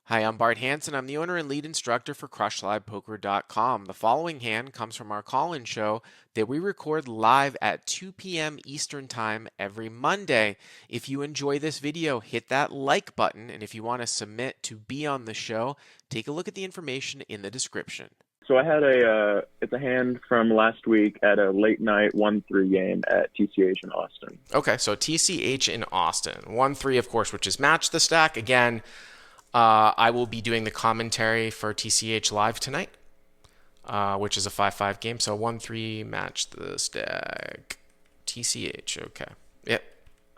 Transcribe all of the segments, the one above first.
Hi, I'm Bart Hanson. I'm the owner and lead instructor for CrushLivePoker.com. The following hand comes from our call-in show that we record live at 2 p.m. Eastern Time every Monday. If you enjoy this video, hit that like button, and if you want to submit to be on the show, take a look at the information in the description. So I had it's a hand from last week at a late night 1-3 game at TCH in Austin. Okay, so TCH in Austin. 1-3, of course, which is match the stack. Again, I will be doing the commentary for TCH live tonight, which is a 5-5 game. So 1-3 match the stack. TCH, okay. Yep.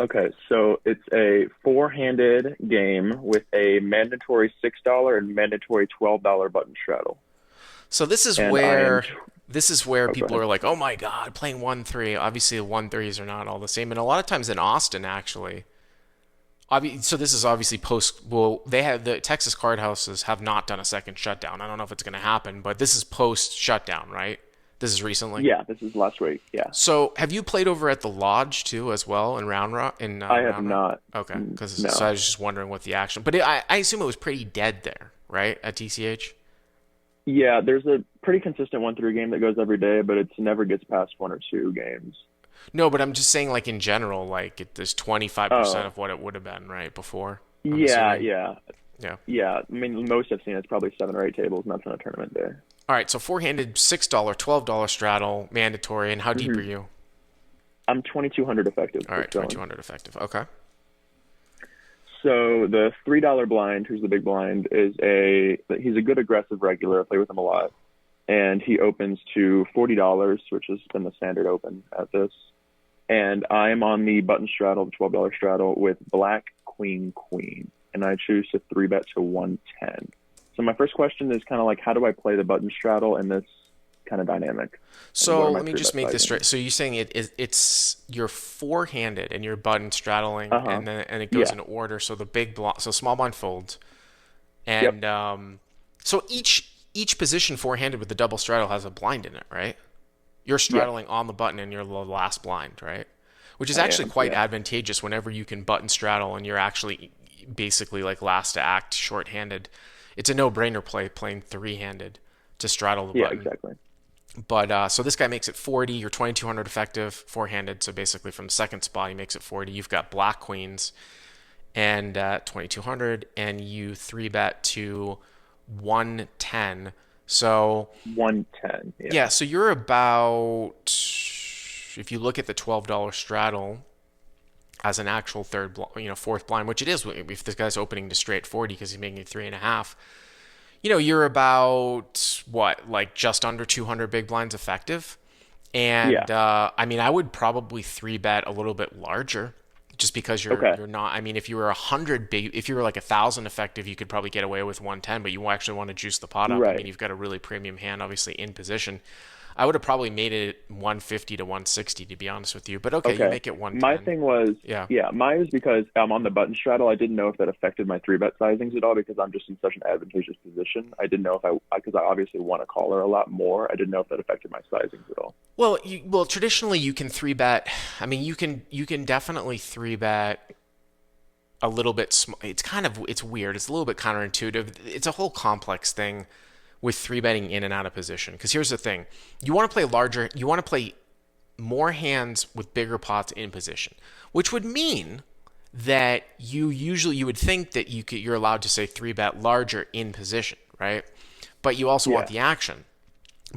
Okay, so it's a four-handed game with a mandatory $6 and mandatory $12 button straddle. So this is where people are like, oh my God, playing 1-3. Obviously, the 1-3s are not all the same. And a lot of times in Austin, actually. So this is obviously they have the Texas card houses have not done a second shutdown. I don't know if it's going to happen, but this is post shutdown, right? This is recently. Yeah, this is last week. Yeah. So have you played over at the Lodge too, as well in Round Rock? I have not. Okay, because no. So I was just wondering what the action. But I assume it was pretty dead there, right, at TCH. Yeah, there's a pretty consistent 1-3 game that goes every day, but it never gets past one or two games. No, but I'm just saying, like, in general, like, there's 25% of what it would have been, right, before? Yeah. I mean, most I've seen it's probably 7 or 8 tables, and that's on a tournament day. All right, so four-handed $6, $12 straddle, mandatory, and how deep are you? I'm 2,200 effective. All right, 2,200 effective. Okay. So the $3 blind, who's the big blind, he's a good aggressive regular. I play with him a lot. And he opens to $40, which has been the standard open at this. And I am on the button straddle, the $12 straddle, with black, queen, queen. And I choose to 3-bet to 110. So my first question is kind of like, how do I play the button straddle in this kind of dynamic? So let me just make this straight. So you're saying it's you're four-handed and you're button straddling, and it goes in order. So the so small blind folds, and so each position four-handed with the double straddle has a blind in it, right? You're straddling on the button and you're the last blind, right? Which is actually quite advantageous whenever you can button straddle and you're actually basically like last to act short-handed. It's a no-brainer playing three-handed to straddle the button. Yeah, exactly. But so this guy makes it 40. You're 2,200 effective, four-handed. So basically from the second spot, he makes it 40. You've got black queens and 2,200, and you 3-bet to 110. So 110. Yeah. So you're about, if you look at the $12 straddle as an actual fourth blind, which it is if this guy's opening to straight 40 because he's making it 3.5. You're about like just under 200 big blinds effective. And I mean, I would probably 3-bet a little bit larger just because you're not, I mean, if you were 100 big, if you were like 1,000 effective, you could probably get away with 110, but you actually want to juice the pot up. Right. I mean, you've got a really premium hand, obviously in position. I would have probably made it 150 to 160, to be honest with you. But okay, you make it 110. My thing was, mine was because I'm on the button straddle. I didn't know if that affected my 3-bet sizings at all because I'm just in such an advantageous position. I didn't know because I obviously want a caller a lot more. I didn't know if that affected my sizings at all. Well, traditionally you can 3-bet. I mean, you can definitely 3-bet a little bit. It's weird. It's a little bit counterintuitive. It's a whole complex thing with 3-betting in and out of position. Because here's the thing. You want to play larger, you want to play more hands with bigger pots in position, which would mean that you would think that you're allowed to say 3-bet larger in position, right? But you also want the action.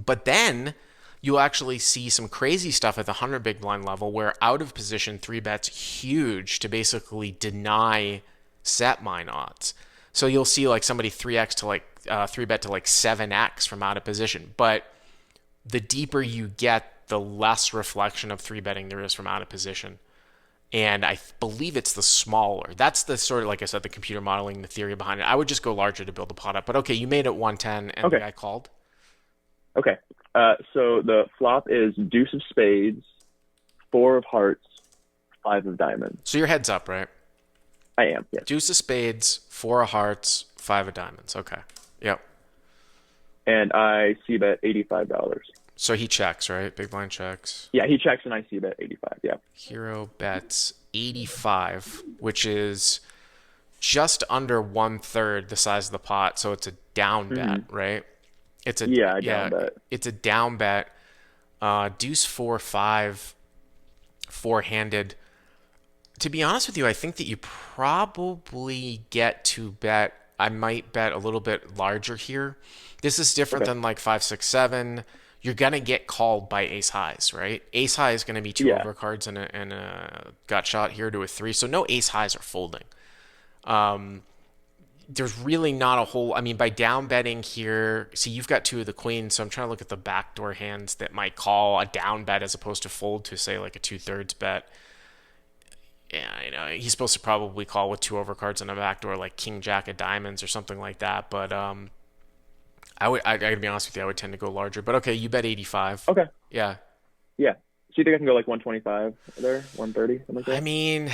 But then you'll actually see some crazy stuff at the 100 big blind level where out of position 3-bet's huge to basically deny set mine odds. So you'll see like somebody 3x to like 3-bet to like 7x from out of position. But the deeper you get, the less reflection of 3-betting there is from out of position. And I believe it's the smaller. That's the sort of, like I said, the computer modeling, the theory behind it. I would just go larger to build the pot up. But okay, you made it 110 and the guy called. Okay. So the flop is deuce of spades, 4 of hearts, 5 of diamonds. So your head's up, right? I am, yes. Deuce of spades, 4 of hearts, 5 of diamonds. Okay. Yep. And I c-bet $85. So he checks, right? Big blind checks. Yeah, he checks and I c-bet 85, yeah. Hero bets 85, which is just under 1/3 the size of the pot, so it's a down bet, Hmm. right? It's a Yeah, I down yeah, bet. it's a down bet. Deuce 4 5 four-handed. To be honest with you, I think that you probably get to bet. I might bet a little bit larger here. This is different Okay. than like 5 6 7. You're gonna get called by ace highs, right? Ace high is gonna be two Yeah. overcards and a gut shot here to a three. So no ace highs are folding. Um, there's really not a whole. I mean, by down betting here, see you've got two of the queens, so I'm trying to look at the backdoor hands that might call a down bet as opposed to fold to say like a 2/3 bet. Yeah, he's supposed to probably call with two overcards and a backdoor like King Jack of Diamonds or something like that. But I gotta be honest with you, I would tend to go larger. But okay, you bet 85. Okay. Yeah, Yeah. So you think I can go like 125 there, 130, something like I that? mean,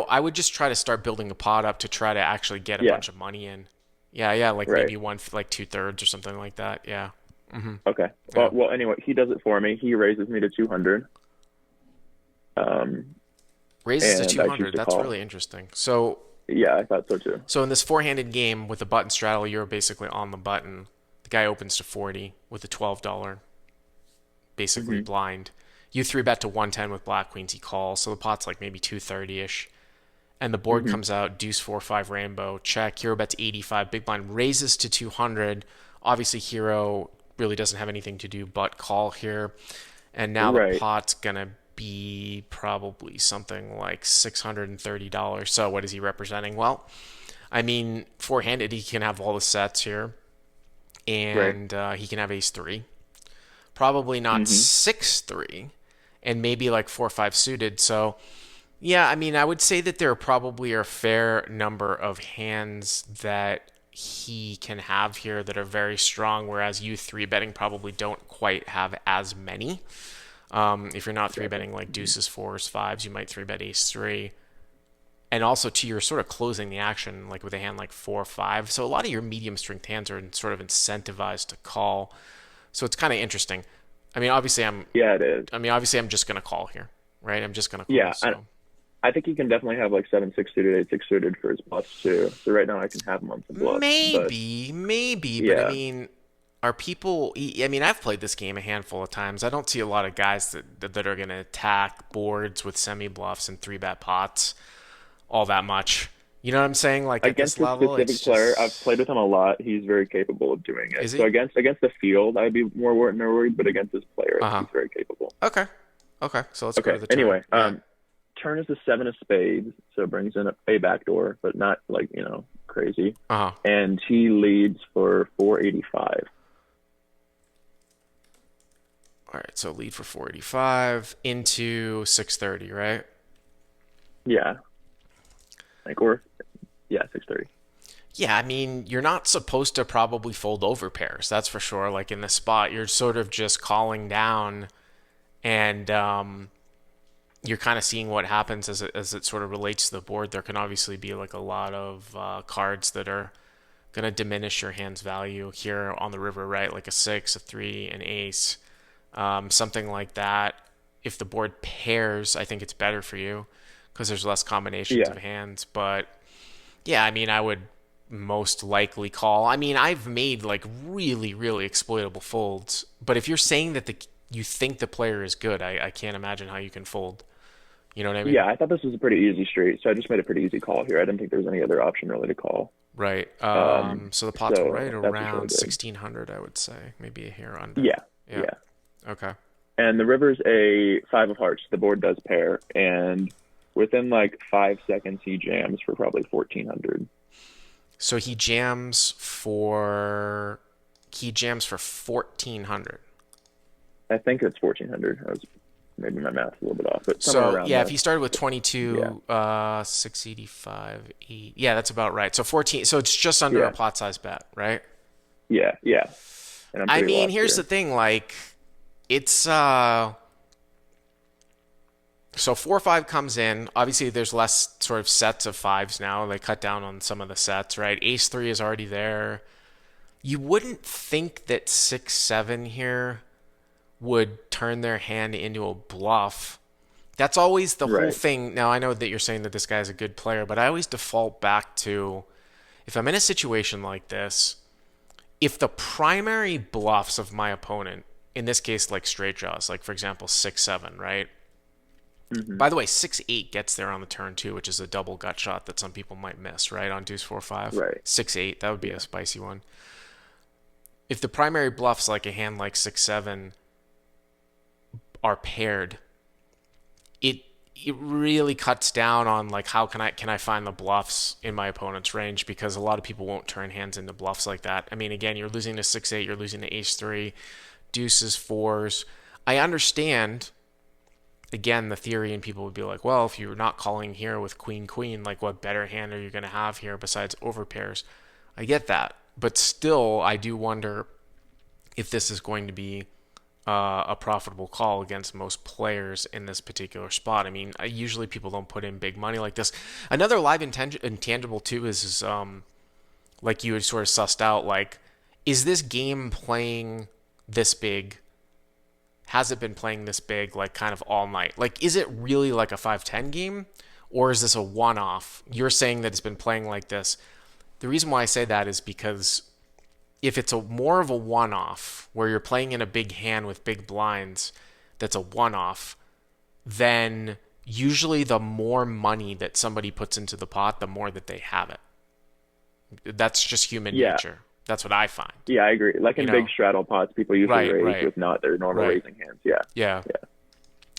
I would just try to start building a pot up to try to actually get a Yeah. bunch of money in. Yeah, yeah, like Right. maybe one like 2/3 or something like that. Yeah. Hmm. Okay. Well, Yeah. well, anyway, he does it for me. He raises me to 200. Um, Raises to and I choose 200. to That's call. really interesting. So Yeah, I thought so too. in this four-handed game with the button straddle, you're basically on the button. The guy opens to 40 with a $12 basically Hmm. blind. You three bet to 110 with black queens. He calls, so the pot's like maybe 230 ish. And the board Hmm. comes out deuce 4 5 rainbow check. Hero bets 85. Big blind raises to 200. Obviously, hero really doesn't have anything to do but call here. And now the Right. pot's gonna be probably something like $630. So what is he representing? Well, I mean, four-handed, he can have all the sets here, Right. and he can have ace three. Probably not Hmm. 6 3, and maybe like 4 5 suited. So yeah, I mean, I would say that there probably are a fair number of hands that he can have here that are very strong, whereas you three betting probably don't quite have as many. If you're not three Gotcha. betting like Hmm. deuces, fours, fives, you might three bet ace three. And also, to your sort of closing the action, like with a hand like 4 5. So a lot of your medium strength hands are sort of incentivized to call. So it's kind of interesting. I mean, obviously, I'm. Yeah, it is. I mean, obviously, I'm just gonna call here, right? I'm just gonna call. Yeah, I, So I think he can definitely have like 7 6 suited, 8 6 suited for his bluffs too. So right now I can have him on some bluffs, but maybe, but I yeah, mean, are people? I mean, I've played this game a handful of times. I don't see a lot of guys that are gonna attack boards with semi bluffs and three bet pots all that much. You know what I'm saying? Like at this against this level, it's specific player, I've just played with him a lot. He's very capable of doing it. is So he? against the field, I'd be more worried, but against this player, I Uh think huh. he's very capable. Okay. Okay. So let's go to Okay. the turn. Anyway, Yeah. turn is the seven of spades, so it brings in a backdoor, but not like crazy. Uh huh. And he leads for 485. All right. So lead for 485 into 630, right? Yeah, like or yeah, 630. Yeah, I mean, you're not supposed to probably fold over pairs. That's for sure. Like in the spot, you're sort of just calling down, and you're kind of seeing what happens as it sort of relates to the board. There can obviously be like a lot of cards that are going to diminish your hand's value here on the river, right? Like a six, a three, an ace, something like that. If the board pairs, I think it's better for you because there's less combinations Yeah, of hands. But yeah, I mean, I would most likely call. I mean, I've made like really, really exploitable folds. But if you're saying that you think the player is good, I can't imagine how you can fold. You know what I mean? yeah. I thought this was a pretty easy straight, so I just made a pretty easy call here. I didn't think there was any other option really to call. Right. Um, So the pot's right so that's just really around good. 1600, I would say, maybe a hair under. Yeah, Yeah. yeah. Okay. And the river's a five of hearts. The board does pair, and within like 5 seconds, he jams for probably 1400. So he jams for 1400. I think it's 1400. I was maybe my math's a little bit off, but somewhere So around yeah, if there. he started with Yeah, 22, 685, 8. Yeah, that's about right. So 14. So it's just under a yeah, pot size bet, right? yeah, yeah. And I'm I pretty mean, lost here's the here. thing. Like, it's so 4 5 comes in. Obviously, there's less sort of sets of fives now. They cut down on some of the sets, right? Ace three is already there. You wouldn't think that 6 7 here would turn their hand into a bluff. That's always the whole Right. thing. Now, I know that you're saying that this guy's a good player, but I always default back to if I'm in a situation like this, if the primary bluffs of my opponent, in this case, like straight draws, like for example, 6-7, right? Hmm. By the way, 6-8 gets there on the turn too, which is a double gut shot that some people might miss, right? On deuce 4-5. Right. 6-8, that would be a Yeah. spicy one. If the primary bluffs like a hand like 6-7 are paired, it it really cuts down on like how can I find the bluffs in my opponent's range, because a lot of people won't turn hands into bluffs like that. I mean, again, you're losing to 6-8, you're losing to ace-3, deuces, fours. I understand again the theory, and people would be like, well, if you're not calling here with queen queen, like what better hand are you going to have here besides overpairs? I get that, but still I do wonder if this is going to be a profitable call against most players in this particular spot. I mean, usually people don't put in big money like this. Another live intangible too is like you had sort of sussed out, like, is this game playing this big? Has it been playing this big, like kind of all night? Like, is it really like a 5-10 game? Or is this a one off? You're saying that it's been playing like this. The reason why I say that is because if it's a more of a one off where you're playing in a big hand with big blinds, that's a one off, then usually the more money that somebody puts into the pot, the more that they have it. That's just human Yeah. nature. That's what I find. Yeah, I agree. Like You in big know? straddle pots, people usually Right, raise right, with not their normal right. raising hands. Yeah. Yeah. Yeah.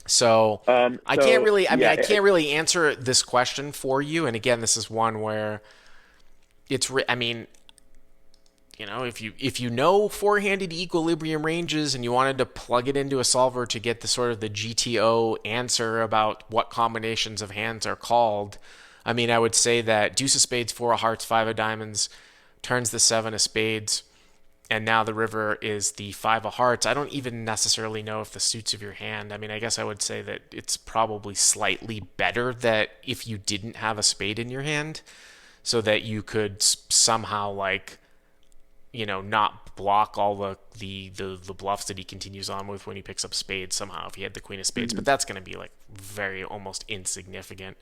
So I can't So really, I mean, yeah, I can't really answer this question for you. And again, this is one where I mean, if you know four-handed equilibrium ranges and you wanted to plug it into a solver to get the sort of the GTO answer about what combinations of hands are called, I mean, I would say that deuce of spades, four of hearts, five of diamonds turns the seven of spades, and now the river is the five of hearts. I don't even necessarily know if the suits of your hand. I mean, I guess I would say that it's probably slightly better that if you didn't have a spade in your hand, so that you could somehow like not block all the bluffs that he continues on with when he picks up spades somehow if he had the queen of spades. hmm But that's going to be like very almost insignificant.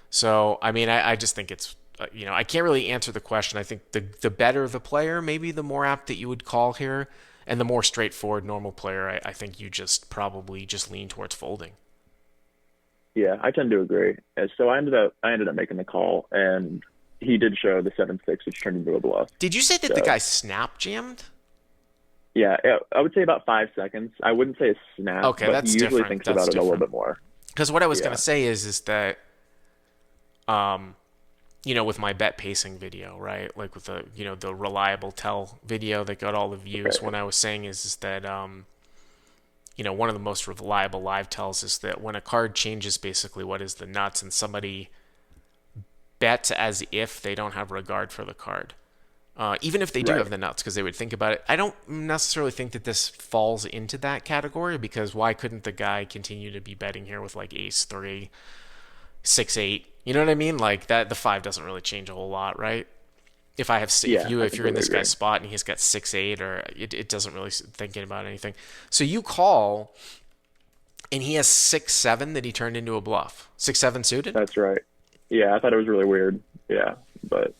So I mean, I just think it's I can't really answer the question. I think the better the player, maybe the more apt that you would call here, and the more straightforward normal player, I think you just probably just lean towards folding. yeah, I tend to agree. So I ended up making the call, and he did show the 7-6, which turned into a bluff. Did you say that the So guy snap jammed? yeah, I would say about 5 seconds. I wouldn't say a snap, Okay, but he that's usually different. thinks That's about it a little different. bit more. Because what I was Yeah. gonna say is that um, with my bet pacing video, right? Like with the reliable tell video that got all the views. Okay. What I was saying is that one of the most reliable live tells is that when a card changes basically what is the nuts, and somebody bets as if they don't have regard for the card. Even if they do Right. have the nuts, because they would think about it. I don't necessarily think that this falls into that category, because why couldn't the guy continue to be betting here with like ace-3, 6-8? You know what I mean? Like that, the five doesn't really change a whole lot, right? If I have, Yeah, I if you're in completely this agree. guy's spot and he's got 6-8, or it doesn't really thinking about anything. So you call, and he has 6-7 that he turned into a bluff. 6-7 suited. That's right. Yeah, I thought it was really weird. Yeah, but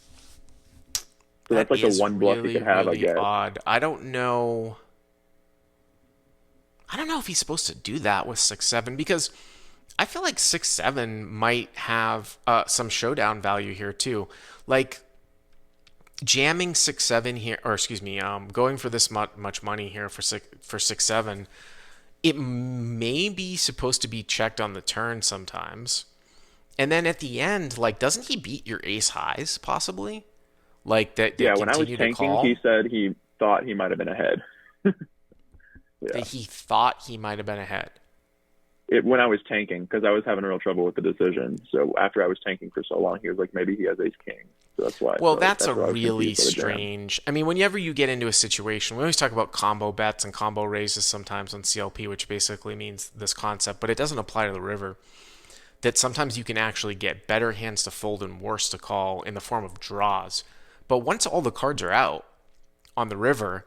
so That that's like the is one bluff you really, could have, I really guess. odd. I don't know. I don't know if he's supposed to do that with 6-7, because I feel like 6-7 might have some showdown value here too. Like jamming 6-7 here, or excuse me, going for this much money here for 6-7. It may be supposed to be checked on the turn sometimes, and then at the end, like, doesn't he beat your ace highs possibly? Like that they Yeah, when I was continue to tanking, he call. said he thought he might have been ahead. Yeah, That he thought he might have been ahead. when I was tanking, because I was having real trouble with the decision. So after I was tanking for so long, he was like, maybe he has ace king. So that's why. Well, So that's a that's why I was really confused by the jam. strange. I mean, whenever you get into a situation, we always talk about combo bets and combo raises sometimes on CLP, which basically means this concept, but it doesn't apply to the river. That sometimes you can actually get better hands to fold and worse to call in the form of draws. But once all the cards are out on the river,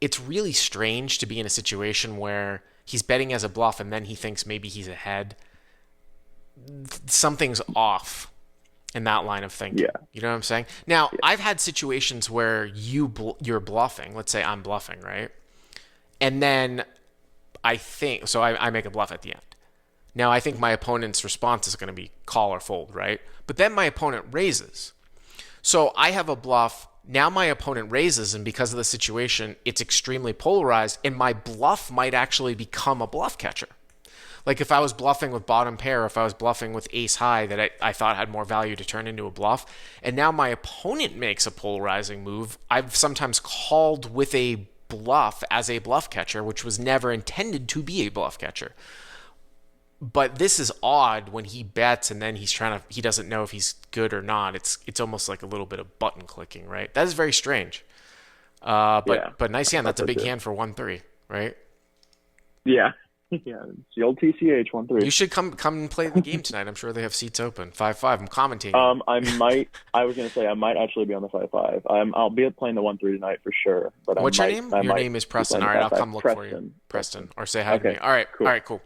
it's really strange to be in a situation where he's betting as a bluff and then he thinks maybe he's ahead. something's off in that line of thinking. Yeah. You know what I'm saying? Now, I've had situations where you're bluffing. Let's say I'm bluffing, right? And then I make a bluff at the end. Now, I think my opponent's response is going to be call or fold, right? But then my opponent raises. So I have a bluff. Now my opponent raises, and because of the situation, it's extremely polarized, and my bluff might actually become a bluff catcher. Like if I was bluffing with bottom pair, if I was bluffing with ace high that I thought had more value to turn into a bluff, and now my opponent makes a polarizing move, I've sometimes called with a bluff as a bluff catcher, which was never intended to be a bluff catcher. But this is odd when he bets and then he doesn't know if he's good or not. It's almost like a little bit of button clicking, right? That is very strange. But nice hand. That's a big hand for 1-3, right? Yeah. Yeah, it's the old TCH 1-3. You should come and play the game tonight. I'm sure they have seats open. 5-5. I'm commentating. I was gonna say I might actually be on the 5-5. I'll be playing the 1-3 tonight for sure. But what's your name? Your name is Preston. All right, I'll come look for you. Preston. Or say hi to me. All right, cool. All right, cool.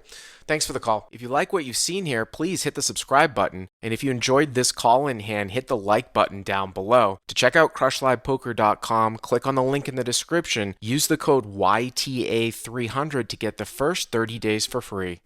Thanks for the call. If you like what you've seen here, please hit the subscribe button. And if you enjoyed this call-in hand, hit the like button down below. To check out crushlivepoker.com, click on the link in the description. Use the code YTA300 to get the first 30 days for free.